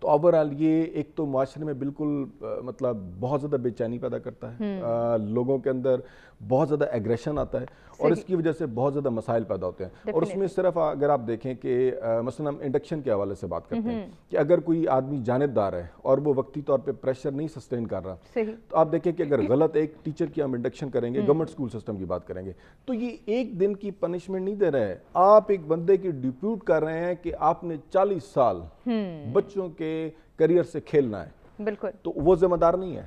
تو اوورآل یہ ایک تو معاشرے میں بالکل مطلب بہت زیادہ بے چینی پیدا کرتا ہے، لوگوں کے اندر بہت زیادہ ایگریشن آتا ہے اور اس کی وجہ سے بہت زیادہ مسائل پیدا ہوتے ہیں. اور اس میں صرف اگر آپ دیکھیں کہ مثلا ہم انڈکشن کے حوالے سے بات کرتے ہیں کہ اگر کوئی آدمی جانبدار ہے اور وہ وقتی طور پہ پریشر نہیں سسٹین کر رہا، تو آپ دیکھیں کہ اگر غلط ایک ٹیچر کی ہم انڈکشن کریں گے، گورنمنٹ اسکول سسٹم کی بات کریں گے، تو یہ ایک دن کی پنشمنٹ نہیں دے رہے ہیں، آپ ایک بندے کی ڈیپیوٹ کر رہے ہیں کہ آپ نے 40 سال بچوں کے کیریئر سے کھیلنا ہے. بالکل. تو وہ ذمہ دار نہیں ہے.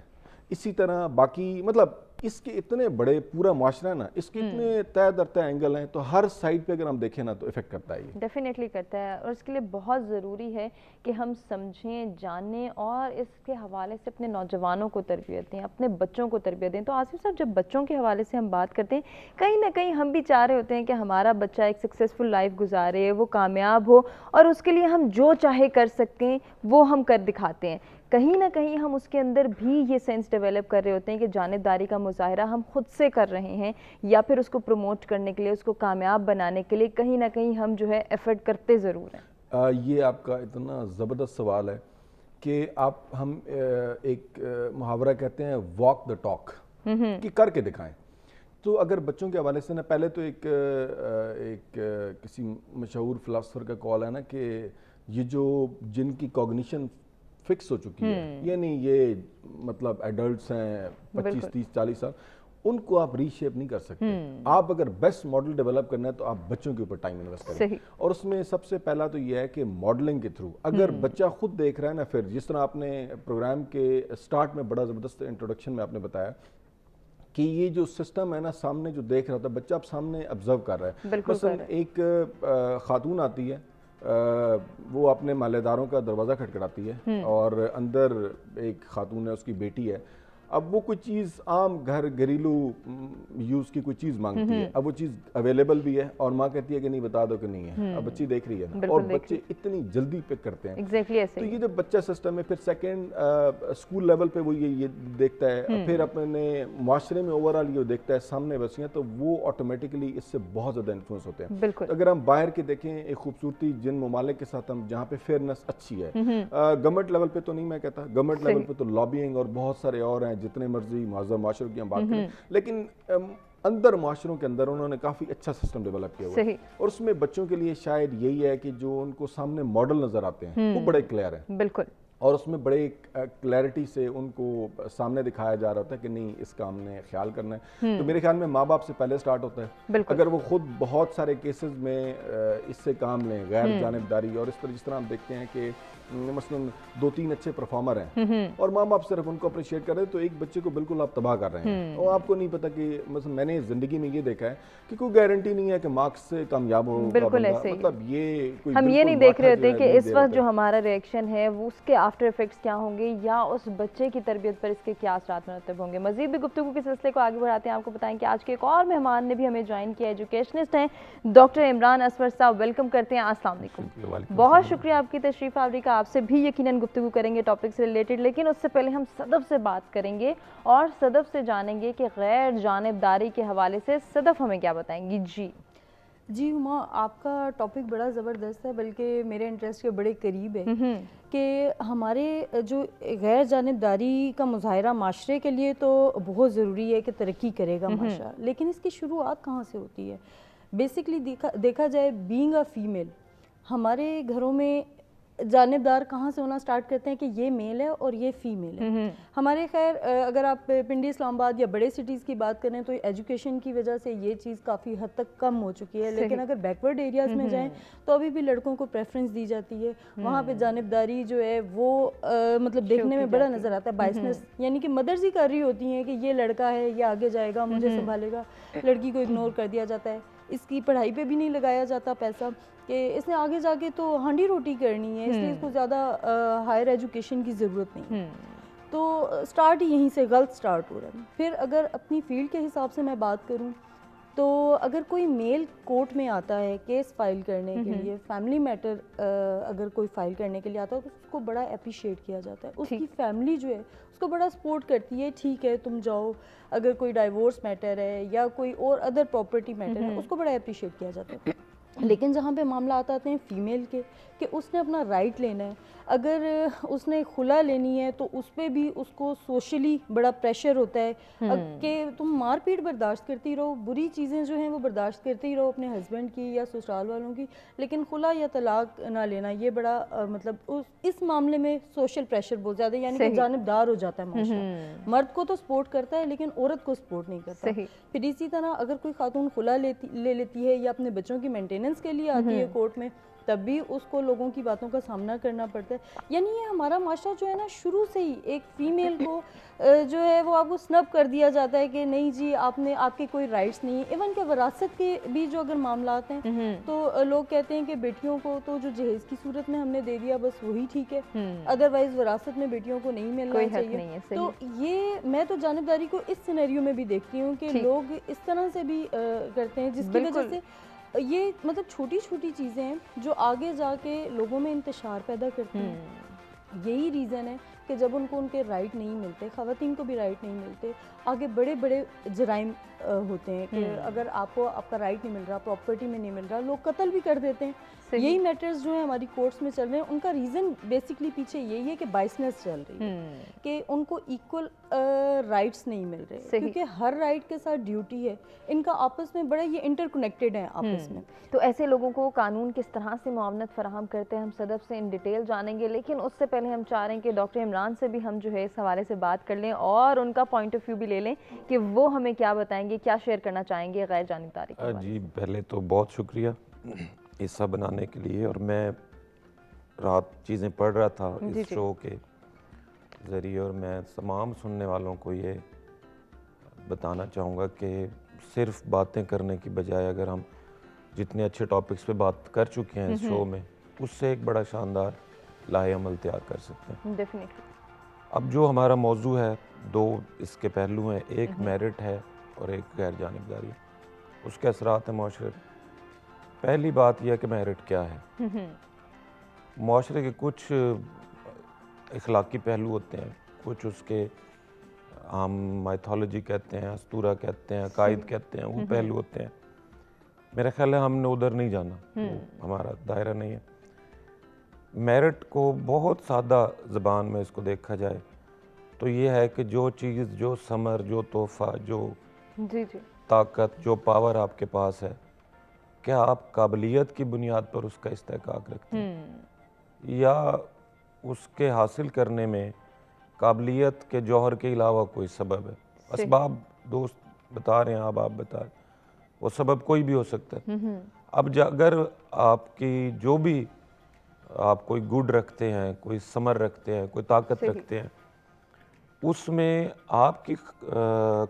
اسی طرح باقی مطلب اس کے اتنے بڑے پورا معاشرہ ہے نا، اس کے اتنے طے در طے اینگل ہیں، تو ہر سائڈ پہ اگر ہم دیکھیں نا تو افیکٹ کرتا ہے. یہ ڈیفینیٹلی کرتا ہے اور اس کے لیے بہت ضروری ہے کہ ہم سمجھیں، جانیں اور اس کے حوالے سے اپنے نوجوانوں کو تربیت دیں، اپنے بچوں کو تربیت دیں. تو آصف صاحب، جب بچوں کے حوالے سے ہم بات کرتے ہیں، کہیں نہ کہیں ہم بھی چاہ رہے ہوتے ہیں کہ ہمارا بچہ ایک سکسیزفل لائف گزارے، وہ کامیاب ہو، اور اس کے لیے ہم جو چاہے کر سکیں وہ ہم کر دکھاتے ہیں. کہیں نہ کہیں ہم اس کے اندر بھی یہ سینس ڈیولپ کر رہے ہوتے ہیں کہ جانبداری کا مظاہرہ ہم خود سے کر رہے ہیں، یا پھر اس کو پروموٹ کرنے کے لیے، اس کو کامیاب بنانے کے لیے کہیں نہ کہیں ہم جو ہے ایفرٹ کرتے ضرور ہیں. یہ آپ کا اتنا زبردست سوال ہے کہ ہم ایک محاورہ کہتے ہیں واک دا ٹاک، کہ کر کے دکھائیں. تو اگر بچوں کے حوالے سے نا، پہلے تو ایک کسی مشہور فلاسفر کا کال ہے نا کہ یہ جو جن کی کوگنیشن فکس ہو چکی ہے، یعنی یہ مطلب ایڈلٹس ہیں 25 30 40 سال، ان کو آپ ری شیپ نہیں کر سکتے. آپ اگر بیسٹ ماڈل ڈیولپ کرنا ہے تو آپ بچوں کے اوپر ٹائم انویسٹ کریں. اور اس میں سب سے پہلا تو یہ ہے کہ ماڈلنگ کے تھرو اگر بچہ خود دیکھ رہا ہے نا، پھر جس طرح آپ نے پروگرام کے سٹارٹ میں بڑا زبردست انٹروڈکشن میں آپ نے بتایا کہ یہ جو سسٹم ہے نا، سامنے جو دیکھ رہا تھا بچہ، اب سامنے ابزرو کر رہا ہے. مثلا ایک خاتون آتی ہے، وہ اپنے مالے داروں کا دروازہ کھٹکھٹاتی ہے اور اندر ایک خاتون ہے، اس کی بیٹی ہے. اب وہ کوئی چیز عام گھریلو یوز کی کوئی چیز مانگتی ہے، اب وہ چیز اویلیبل بھی ہے اور ماں کہتی ہے کہ نہیں بتا دو کہ نہیں ہے. اب بچی دیکھ رہی ہے اور بچے اتنی جلدی پک کرتے ہیں. تو یہ جو بچہ سسٹم ہے، پھر سیکنڈ اسکول لیول پہ وہ یہ دیکھتا ہے، پھر اپنے معاشرے میں اوورآل یہ دیکھتا ہے سامنے بچیاں، تو وہ آٹومیٹکلی اس سے بہت زیادہ انفلوئنس ہوتے ہیں. اگر ہم باہر کے دیکھیں ایک خوبصورتی جن ممالک کے ساتھ ہم جہاں پہ فیئرنس اچھی ہے، گورنمنٹ لیول پہ تو نہیں میں کہتا، گورنمنٹ لیول پہ تو لابینگ اور بہت سارے اور ہیں، جتنے مرضی معذب معاشروں کی ہم بات کریں، لیکن اندر معاشروں کے اندر انہوں نے کافی اچھا سسٹم ڈیولپ کیا ہوا ہے. اور اس میں بچوں کے لیے شاید یہی ہے کہ جو ان کو سامنے ماڈل نظر آتے ہیں وہ بڑے کلیئر ہیں. بالکل. اور اس میں بڑے کلیئرٹی سے ان کو سامنے دکھایا جا رہا ہوتا ہے کہ نہیں، اس کا ہم نے خیال کرنا ہے. تو میرے خیال میں ماں باپ سے پہلے سٹارٹ ہوتا ہے. اگر وہ خود بہت سارے کیسز میں اس سے کام لیں، غیر جانبداری، اور اس طرح جس طرح ہم دیکھتے ہیں کہ مثلا 2-3 اچھے پرفارمر ہیں اور ماں باپ صرف ان کو اپریشیٹ کر رہے ہیں، تو ایک بچے کو بالکل آپ تباہ کر رہے ہیں. اور آپ کو نہیں پتا کہ مثلا میں نے زندگی میں یہ دیکھا ہے کہ کوئی گارنٹی نہیں ہے کہ مارکس سے کامیاب ہو. بالکل ایسے ہی، مطلب یہ ہم یہ نہیں دیکھ رہے ہوتے کہ اس وقت جو ہمارا ریئیکشن ہے وہ اس کے آفٹر ایفیکٹس کیا ہوں گے، یا اس بچے کی تربیت پر اس کے کیا اثرات مرتب ہوں گے. مزید بھی گفتگو کے سلسلے کو آگے بڑھاتے ہیں. آپ کو بتائیں کہ آج کے ایک اور مہمان نے بھی ہمیں جوائن کیا، ایجوکیشنسٹ ہیں ڈاکٹر عمران اصفر صاحب. ویلکم کرتے ہیں. السلام علیکم. بہت شکریہ آپ کی تشریف آوری کا. آپ سے بھی یقیناً گفتگو کریں گے ٹاپک سے ریلیٹڈ، لیکن اس سے پہلے ہم صدف سے بات کریں گے اور صدف سے جانیں گے کہ غیر جانبداری کے حوالے سے صدف ہمیں کیا بتائیں گی. جی ہما، آپ کا ٹاپک بڑا زبردست ہے، بلکہ میرے انٹرسٹ کے بڑے قریب ہے کہ ہمارے جو غیر جانبداری کا مظاہرہ معاشرے کے لیے تو بہت ضروری ہے کہ ترقی کرے گا معاشرہ، لیکن اس کی شروعات کہاں سے ہوتی ہے؟ بیسکلی دیکھا جائے بینگ اے فیمیل، ہمارے گھروں میں جانبدار کہاں سے ہونا سٹارٹ کرتے ہیں کہ یہ میل ہے اور یہ فیمیل ہے. ہمارے خیر اگر آپ پنڈی، اسلام آباد یا بڑے سٹیز کی بات کریں تو ایجوکیشن کی وجہ سے یہ چیز کافی حد تک کم ہو چکی ہے، لیکن اگر بیکورڈ ایریاز میں جائیں تو ابھی بھی لڑکوں کو پریفرنس دی جاتی ہے. وہاں پہ جانبداری جو ہے وہ مطلب دیکھنے میں بڑا نظر آتا ہے. بائسنس یعنی کہ مدرز ہی کر رہی ہوتی ہیں کہ یہ لڑکا ہے، یہ آگے جائے گا، مجھے سنبھالے گا. لڑکی کو اگنور کر دیا جاتا ہے، اس کی پڑھائی پہ بھی نہیں لگایا جاتا پیسہ کہ اس نے آگے جا کے تو ہانڈی روٹی کرنی ہے، اس لیے اس کو زیادہ ہائر ایجوکیشن کی ضرورت نہیں. تو سٹارٹ یہیں سے غلط سٹارٹ ہو رہا ہے. پھر اگر اپنی فیلڈ کے حساب سے میں بات کروں تو اگر کوئی میل کورٹ میں آتا ہے کیس فائل کرنے کے لیے، فیملی میٹر اگر کوئی فائل کرنے کے لیے آتا ہے تو اس کو بڑا اپریشیٹ کیا جاتا ہے. اس کی فیملی جو ہے اس کو بڑا سپورٹ کرتی ہے، ٹھیک ہے تم جاؤ. اگر کوئی ڈائیورس میٹر ہے یا کوئی اور ادر پراپرٹی میٹر ہے اس کو بڑا اپریشیٹ کیا جاتا ہے. لیکن جہاں پہ معاملات آتے ہیں فیمیل کے کہ اس نے اپنا رائٹ لینا ہے, اگر اس نے خلا لینی ہے تو اس پہ بھی اس کو سوشلی بڑا پریشر ہوتا ہے کہ تم مار پیٹ برداشت کرتی رہو, بری چیزیں جو ہیں وہ برداشت کرتے ہی رہو اپنے ہسبینڈ کی یا سسرال والوں کی, لیکن خلا یا طلاق نہ لینا یہ بڑا مطلب اس معاملے میں سوشل پریشر بہت زیادہ, یعنی کہ جانبدار ہو جاتا ہے معاشرہ. مرد کو تو سپورٹ کرتا ہے لیکن عورت کو سپورٹ نہیں کرتا. پھر اسی طرح اگر کوئی خاتون خلا لے لیتی ہے یا اپنے بچوں کی مینٹیننس کے لیے آتی ہے کورٹ میں, تب بھی اس کو لوگوں کی باتوں کا سامنا کرنا پڑتا ہے. یعنی یہ ہمارا معاشرہ جو ہے نا شروع سے ہی ایک فیمیل کو جو ہے وہ آپ کو سنب کر دیا جاتا ہے کہ نہیں جی آپ کے کوئی رائٹس نہیں. ایون کہ وراثت کے بھی جو اگر معاملات ہیں تو لوگ کہتے ہیں کہ بیٹیوں کو تو جو جہیز کی صورت میں ہم نے دے دیا بس وہی ٹھیک ہے, ادروائز وراثت میں بیٹیوں کو نہیں ملنا چاہیے. تو یہ میں تو جانبداری کو اس سینیریو میں بھی دیکھتی ہوں کہ لوگ اس طرح سے بھی کرتے ہیں, جس کی وجہ سے یہ مطلب چھوٹی چھوٹی چیزیں ہیں جو آگے جا کے لوگوں میں انتشار پیدا کرتی ہیں. یہی ریزن ہے کہ جب ان کو ان کے رائٹ نہیں ملتے, خواتین کو بھی رائٹ نہیں ملتے, آگے بڑے بڑے جرائم ہوتے ہیں کہ اگر آپ کو آپ کا رائٹ نہیں مل رہا, پراپرٹی میں نہیں مل رہا, لوگ قتل بھی کر دیتے ہیں. یہی میٹرز جو ہیں ہماری کورٹس میں چل رہے ہیں, ان کا ریزن بیسکلی پیچھے یہی ہے کہ بائسنس چل رہی ہے کہ ان کو ایکول رائٹس نہیں مل رہے, کیونکہ ہر رائٹ کے ساتھ ڈیوٹی ہے, ان کا آپس میں بڑا یہ انٹر کنیکٹڈ ہے آپس میں. تو ایسے لوگوں کو قانون کس طرح سے معاونت فراہم کرتے ہیں, ہم صدف سے ان ڈیٹیل جانیں گے, لیکن اس سے پہلے ہم چاہ رہے ہیں کہ ڈاکٹر عمران سے بھی ہم جو ہے اس حوالے سے بات کر لیں اور ان کا پوائنٹ آف ویو بھی لے لیں کہ وہ ہمیں کیا بتائیں گے, کیا شیئر کرنا چاہیں گے غیر جانبداری کے. جی پہلے تو بہت شکریہ حصہ بنانے کے لیے, اور میں رات چیزیں پڑھ رہا تھا اس شو کے ذریعے, اور میں تمام سننے والوں کو یہ بتانا چاہوں گا کہ صرف باتیں کرنے کی بجائے اگر ہم جتنے اچھے ٹاپکس پہ بات کر چکے ہیں اس شو میں, اس سے ایک بڑا شاندار لاہے عمل تیار کر سکتے ہیں. ڈیفینیٹلی. اب جو ہمارا موضوع ہے, دو اس کے پہلو ہیں, ایک میرٹ ہے اور ایک غیر جانبداری, اس کے اثرات ہیں معاشرے. پہلی بات یہ ہے کہ میرٹ کیا ہے. معاشرے کے کچھ اخلاقی پہلو ہوتے ہیں, کچھ اس کے ہم مائتھولوجی کہتے ہیں, اسطورہ کہتے ہیں, عقائد کہتے ہیں, وہ پہلو ہوتے ہیں. میرا خیال ہے ہم نے ادھر نہیں جانا, ہمارا دائرہ نہیں ہے. میرٹ کو بہت سادہ زبان میں اس کو دیکھا جائے تو یہ ہے کہ جو چیز, جو ثمر, جو تحفہ, جو طاقت, جو پاور آپ کے پاس ہے, کیا آپ قابلیت کی بنیاد پر اس کا استحقاق رکھتے ہیں یا اس کے حاصل کرنے میں قابلیت کے جوہر کے علاوہ کوئی سبب ہے. اسباب دوست بتا رہے ہیں, آپ بتا رہے ہیں, وہ سبب کوئی بھی ہو سکتا ہے. اب اگر آپ کی جو بھی آپ کوئی گڈ رکھتے ہیں, کوئی ثمر رکھتے ہیں, کوئی طاقت رکھتے ہیں, اس میں آپ کی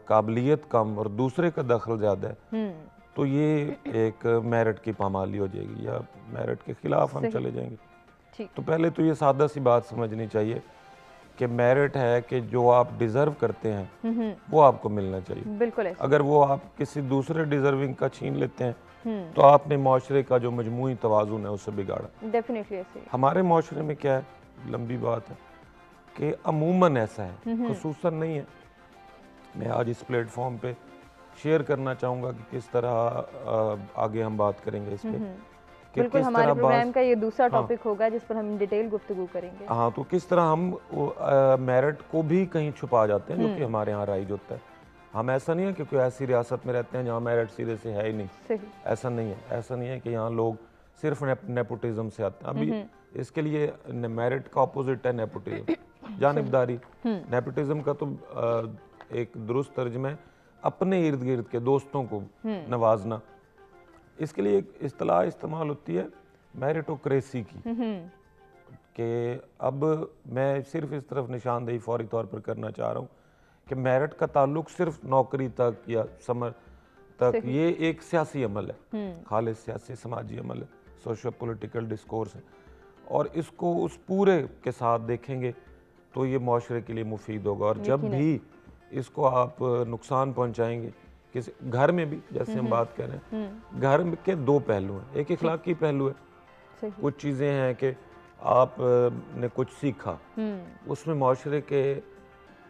قابلیت کم اور دوسرے کا دخل زیادہ ہے, تو یہ ایک میرٹ کی پامالی ہو جائے گی یا میرٹ کے خلاف ہم چلے جائیں گے. تو پہلے تو یہ سادہ سی بات سمجھنی چاہیے کہ میرٹ ہے کہ جو آپ ڈیزرو کرتے ہیں وہ آپ کو ملنا چاہیے. بالکل. اگر وہ آپ کسی دوسرے ڈیزرونگ کا چھین لیتے ہیں تو آپ نے معاشرے کا جو مجموعی توازن ہے اسے بگاڑا. ڈیفینیٹلی ایسے ہی. ہمارے معاشرے میں کیا ہے, لمبی بات ہے کہ عموماً ایسا ہے, خصوصاً نہیں ہے. میں آج اس پلیٹ فارم پہ شیئر کرنا چاہوں گا کہ کس طرح آگے ہم بات کریں گے اس پہ. بالکل, ہمارے پروگرام کا یہ دوسرا ٹاپک ہوگا جس پر ہم ڈیٹیل گفتگو کریں گے. ہاں, تو کس طرح ہم میرٹ کو بھی کہیں چھپا جاتے ہیں جو کہ ہمارے ہاں رائج ہوتا ہے. ہم ایسا نہیں ہے کہ کوئی ایسی ریاست میں رہتے ہیں جہاں میرٹ سیدھے سے ہے ہی نہیں. ایسا نہیں ہے. ایسا نہیں ہے کہ یہاں لوگ صرف نیپوٹزم سے آتے ہیں. ابھی اس کے لیے میرٹ کا اپوزٹ ہے نیپوٹزم, جانبداری. نیپوٹزم کا تو ایک درست ترجمہ ہے اپنے ارد گرد کے دوستوں کو نوازنا. اس کے لیے ایک اصطلاح استعمال ہوتی ہے میریٹوکریسی کی, کہ اب میں صرف اس طرف نشاندہی فوری طور پر کرنا چاہ رہا ہوں کہ میرٹ کا تعلق صرف نوکری تک یا ثمر تک, یہ ایک سیاسی عمل ہے, خالص سیاسی سماجی عمل ہے, سوشو پولیٹیکل ڈسکورس ہے, اور اس کو اس پورے کے ساتھ دیکھیں گے تو یہ معاشرے کے لیے مفید ہوگا. اور جب بھی اس کو آپ نقصان پہنچائیں گے کسی گھر میں بھی, جیسے ہم بات کر رہے ہیں, گھر کے دو پہلو ہیں. ایک اخلاقی پہلو ہے, کچھ چیزیں ہیں کہ آپ نے کچھ سیکھا, اس میں معاشرے کے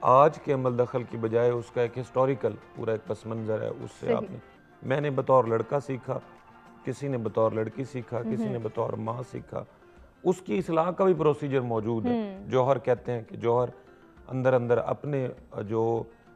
آج کے عمل دخل کی بجائے اس کا ایک ہسٹوریکل پورا ایک پس منظر ہے, اس سے آپ نے, میں نے بطور لڑکا سیکھا کسی نے بطور لڑکی سیکھا، کسی نے بطور ماں سیکھا، اس کی اصلاح کا بھی پروسیجر موجود ہے. جوہر کہتے ہیں کہ جوہر اندر اندر اپنے جو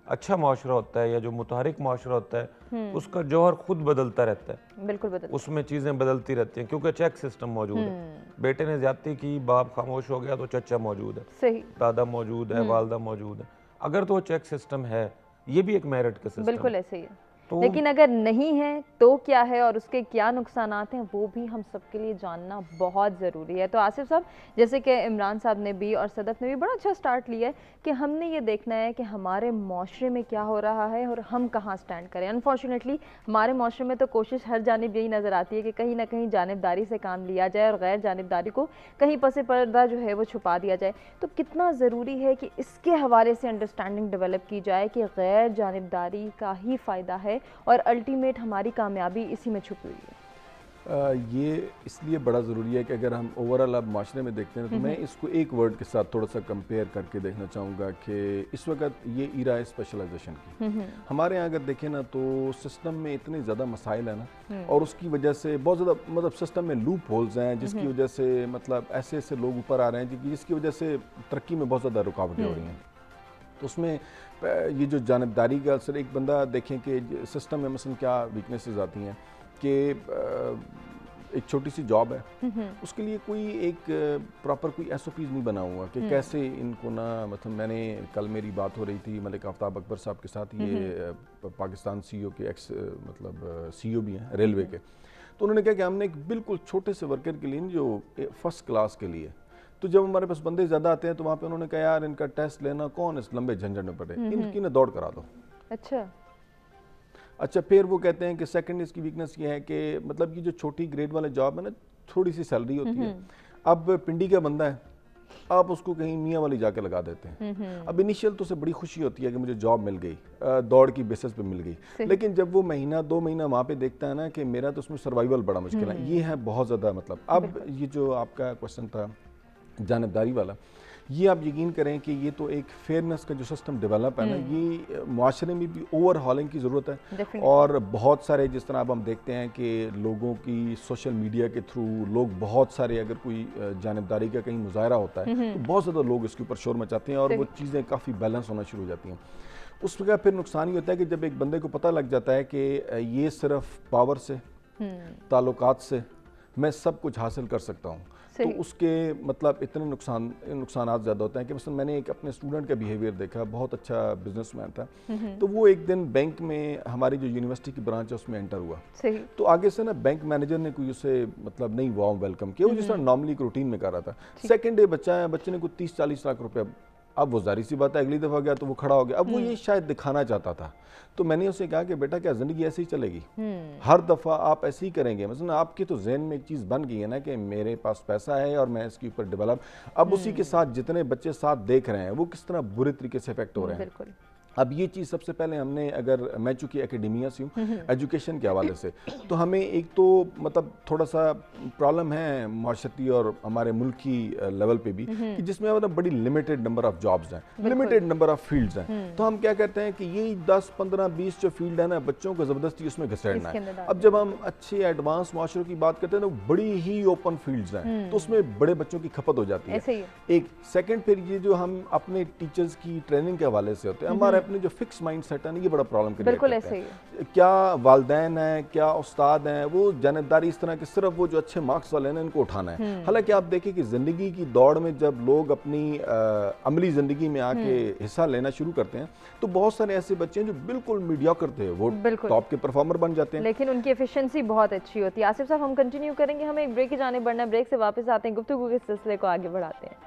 اچھا معاشرہ ہوتا ہے یا جو متحرک معاشرہ ہوتا ہے اس کا جوہر خود بدلتا رہتا ہے. بالکل بدل اس میں چیزیں بدلتی رہتی ہیں کیونکہ چیک سسٹم موجود ہے. بیٹے نے زیادتی کی، باپ خاموش ہو گیا تو چچا موجود ہے، صحیح، دادا موجود ہے، والدہ موجود ہے. اگر تو چیک سسٹم ہے، یہ بھی ایک میرٹ کا سسٹم ہے. بالکل ایسے ہی ہے. لیکن اگر نہیں ہے تو کیا ہے اور اس کے کیا نقصانات ہیں وہ بھی ہم سب کے لیے جاننا بہت ضروری ہے. تو آصف صاحب، جیسے کہ عمران صاحب نے بھی اور صدف نے بھی بڑا اچھا سٹارٹ لیا ہے کہ ہم نے یہ دیکھنا ہے کہ ہمارے معاشرے میں کیا ہو رہا ہے اور ہم کہاں سٹینڈ کریں. انفارچونیٹلی ہمارے معاشرے میں تو کوشش ہر جانب یہی نظر آتی ہے کہ کہیں نہ کہیں جانبداری سے کام لیا جائے اور غیر جانبداری کو کہیں پس پردہ جو ہے وہ چھپا دیا جائے. تو کتنا ضروری ہے کہ اس کے حوالے سے انڈرسٹینڈنگ ڈیولپ کی جائے کہ غیر جانبداری کا ہی فائدہ ہے اور الٹیمیٹ ہماری کامیابی اسی میں چھپی ہوئی ہے. یہ اس لیے بڑا ضروری ہے کہ اگر ہم اوورآل اب معاشرے میں دیکھتے ہیں تو میں اس کو ایک ورڈ کے ساتھ تھوڑا سا کمپیئر کر کے دیکھنا چاہوں گا کہ اس وقت یہ ایرا ہے اسپیشلائزیشن کی. ہمارے یہاں اگر دیکھیں نا تو سسٹم میں اتنے زیادہ مسائل ہیں نا، اور اس کی وجہ سے بہت زیادہ مطلب سسٹم میں لوپ ہولز ہیں جس کی وجہ سے مطلب ایسے ایسے لوگ اوپر آ رہے ہیں جس کی وجہ سے ترقی میں بہت زیادہ رکاوٹیں ہو رہی ہیں. تو اس میں یہ جو جانبداری کا اثر، ایک بندہ دیکھیں کہ سسٹم میں مثلا کیا ویکنیسز آتی ہیں کہ ایک چھوٹی سی جاب ہے، اس کے لیے کوئی ایک پراپر کوئی ایس او پیز نہیں بنا ہوا کہ کیسے ان کو نا، مطلب میں نے کل میری بات ہو رہی تھی ملک آفتاب اکبر صاحب کے ساتھ، یہ پاکستان سی او کے ایکس مطلب سی او بھی ہیں ریلوے کے. تو انہوں نے کہا کہ ہم نے ایک بالکل چھوٹے سے ورکر کے لیے جو فرسٹ کلاس کے لیے، تو جب ہمارے پاس بندے زیادہ آتے ہیں تو وہاں پہ انہوں نے کہا یار ان کا ٹیسٹ لینا کون اس لمبے جھنجھٹ میں پڑے، ان کی نہ دوڑ کرا دو. اچھا پھر وہ کہتے ہیں کہ سیکنڈ اس کی ویکنس یہ ہے کہ مطلب یہ جو چھوٹی گریڈ والے جاب ہے نا، تھوڑی سی سیلری ہوتی ہے. اب پنڈی کا بندہ ہے، آپ اس کو کہیں میاں والی جا کے لگا دیتے ہیں. اب انیشیل تو اسے بڑی خوشی ہوتی ہے کہ مجھے جاب مل گئی، دوڑ کی بیسس پہ مل گئی، لیکن جب وہ مہینہ دو مہینہ وہاں پہ دیکھتا ہے نا کہ میرا تو اس میں سروائیول بڑا مشکل ہے. یہ ہے بہت زیادہ مطلب. اب یہ جو آپ کا کوشچن تھا جانبداری والا، یہ آپ یقین کریں کہ یہ تو ایک فیئرنس کا جو سسٹم ڈیولپ ہے نا، یہ معاشرے میں بھی اوور ہالنگ کی ضرورت ہے. اور بہت سارے جس طرح اب ہم دیکھتے ہیں کہ لوگوں کی سوشل میڈیا کے تھرو لوگ بہت سارے، اگر کوئی جانبداری کا کہیں مظاہرہ ہوتا ہے تو بہت زیادہ لوگ اس کے اوپر شور مچاتے ہیں اور وہ چیزیں کافی بیلنس ہونا شروع ہو جاتی ہیں. اس وقت پھر نقصان یہ ہوتا ہے کہ جب ایک بندے کو پتہ لگ جاتا ہے کہ یہ صرف پاور سے، تعلقات سے میں سب کچھ حاصل کر سکتا ہوں، تو اس کے مطلب اتنے نقصانات زیادہ ہوتے ہیں کہ مثلا میں نے ایک اپنے اسٹوڈنٹ کا بیہیویئر دیکھا، بہت اچھا بزنس مین تھا. تو وہ ایک دن بینک میں، ہماری جو یونیورسٹی کی برانچ ہے اس میں انٹر ہوا. تو آگے سے نا بینک مینیجر نے کوئی اسے مطلب نہیں وارم ویلکم کیا، وہ جس طرح نارملی روٹین میں کر رہا تھا. سیکنڈ ڈے بچہ ہے، بچے نے کوئی 30-40 لاکھ روپے. اب وہ ظاہر سی بات ہے اگلی دفعہ گیا تو وہ کھڑا ہو گیا. اب وہ یہ شاید دکھانا چاہتا تھا. تو میں نے اسے کہا کہ بیٹا کیا زندگی ایسے ہی چلے گی؟ ہر دفعہ آپ ایسے ہی کریں گے؟ مثلا آپ کے تو ذہن میں ایک چیز بن گئی ہے نا کہ میرے پاس پیسہ ہے اور میں اس کے اوپر ڈیولپ. اب اسی کے ساتھ جتنے بچے ساتھ دیکھ رہے ہیں وہ کس طرح برے طریقے سے افیکٹ ہو رہے ہیں. اب یہ چیز سب سے پہلے ہم نے، اگر میں چونکہ اکیڈیمیا سے ہوں، ایجوکیشن کے حوالے سے، تو ہمیں ایک تو مطلب تھوڑا سا پرابلم ہے معاشرتی اور ہمارے ملکی لیول پہ بھی کہ جس میں بڑی لمیٹڈ نمبر آف جابز ہیں، لمیٹڈ نمبر آف فیلڈز ہیں. تو ہم کیا کہتے ہیں کہ یہ 10 15 20 جو فیلڈ ہے نا، بچوں کو زبردستی اس میں گھسیڑنا ہے. اب جب ہم اچھے ایڈوانس معاشروں کی بات کرتے ہیں تو بڑی ہی اوپن فیلڈز ہیں، تو اس میں بڑے بچوں کی کھپت ہو جاتی ہے. ایک سیکنڈ پھر یہ جو ہم اپنے ٹیچرز کی ٹریننگ کے حوالے سے ہوتے ہیں، ہمارے اپنے جو فکس مائنڈ سیٹ ہے نا، یہ بڑا پرابلم کریٹ کرتا ہے. کیا والدین ہیں، کیا استاد ہیں، وہ جانبداری اس طرح کہ صرف وہ جو اچھے مارکس والے ہیں ان کو اٹھانا ہے. حالانکہ آپ دیکھیں کہ زندگی کی دوڑ میں جب لوگ اپنی عملی زندگی میں آ کے حصہ لینا شروع کرتے ہیں تو بہت سارے ایسے بچے ہیں جو بالکل میڈیوکر تھے، وہ ٹاپ کے پرفارمر بن جاتے ہیں، لیکن ان کی ایفیشنسی بہت اچھی ہوتی ہے. آصف صاحب ہم کنٹینیو کریں گے، ہمیں ایک بریک کی جانب بڑھنا ہے. بریک سے واپس آتے ہیں، گفتگو کے سلسلے کو آگے بڑھاتے ہیں.